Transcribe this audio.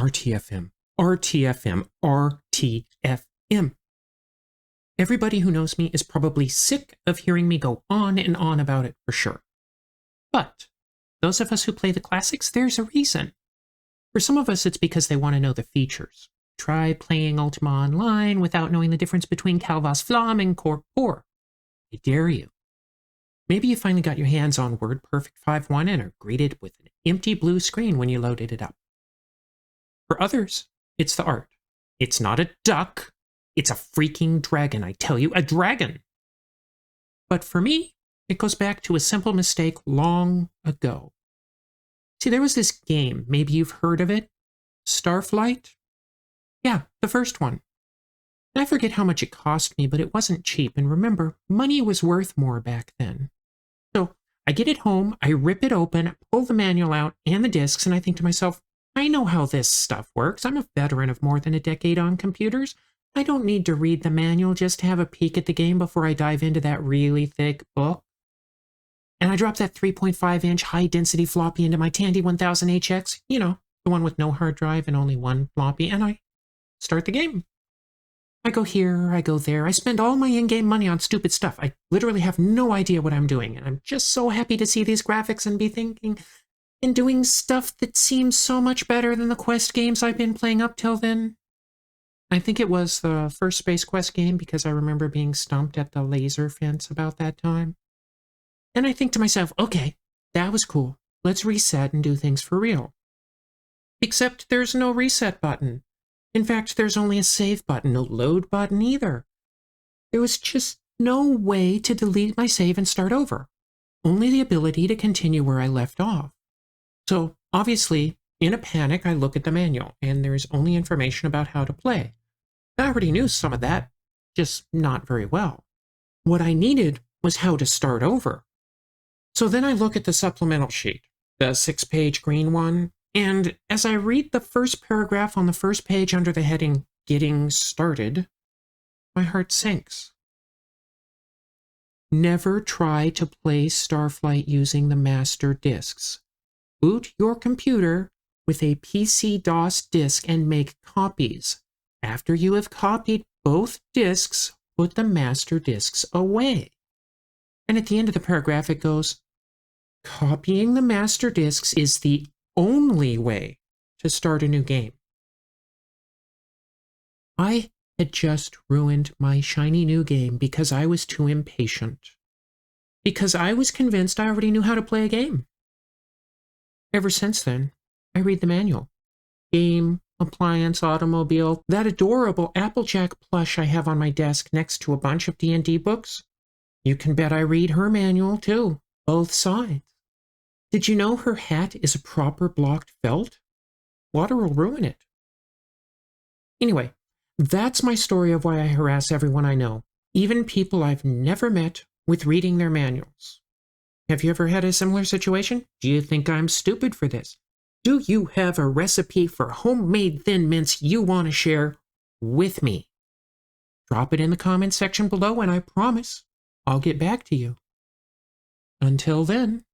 RTFM, RTFM, RTFM. Everybody who knows me is probably sick of hearing me go on and on about it for sure. But those of us who play the classics, there's a reason. For some of us, it's because they want to know the features. Try playing Ultima Online without knowing the difference between Calvas Flamme and Corp 4. I dare you. Maybe you finally got your hands on WordPerfect 5.1 and are greeted with an empty blue screen when you loaded it up. For others, it's the art. It's not a duck. It's a freaking dragon, I tell you, a dragon. But for me, it goes back to a simple mistake long ago. See, there was this game, maybe you've heard of it, Starflight? Yeah, the first one. I forget how much it cost me, but it wasn't cheap, and remember, money was worth more back then. So I get it home, I rip it open, pull the manual out and the discs, and I think to myself, I know how this stuff works. I'm a veteran of more than a decade on computers. I don't need to read the manual just to have a peek at the game before I dive into that really thick book. And I drop that 3.5-inch high-density floppy into my Tandy 1000HX, you know, the one with no hard drive and only one floppy, and I start the game. I go here, I go there, I spend all my in-game money on stupid stuff. I literally have no idea what I'm doing, and I'm just so happy to see these graphics and be thinking and doing stuff that seems so much better than the Quest games I've been playing up till then. I think it was the first Space Quest game because I remember being stumped at the laser fence about that time. And I think to myself, okay, that was cool. Let's reset and do things for real. Except there's no reset button. In fact, there's only a save button, no load button either. There was just no way to delete my save and start over. Only the ability to continue where I left off. So, obviously, in a panic, I look at the manual, and there's only information about how to play. I already knew some of that, just not very well. What I needed was how to start over. So then I look at the supplemental sheet, the 6-page green one, and as I read the first paragraph on the first page under the heading, Getting Started, my heart sinks. Never try to play Starflight using the master disks. Boot your computer with a PC-DOS disk and make copies. After you have copied both disks, put the master disks away. And at the end of the paragraph it goes, copying the master disks is the only way to start a new game. I had just ruined my shiny new game because I was too impatient. Because I was convinced I already knew how to play a game. Ever since then, I read the manual. Game, appliance, automobile, that adorable Applejack plush I have on my desk next to a bunch of D&D books. You can bet I read her manual too, both sides. Did you know her hat is a proper blocked felt? Water will ruin it. Anyway, that's my story of why I harass everyone I know, even people I've never met, with reading their manuals. Have you ever had a similar situation? Do you think I'm stupid for this? Do you have a recipe for homemade Thin Mints you want to share with me? Drop it in the comments section below and I promise I'll get back to you. Until then.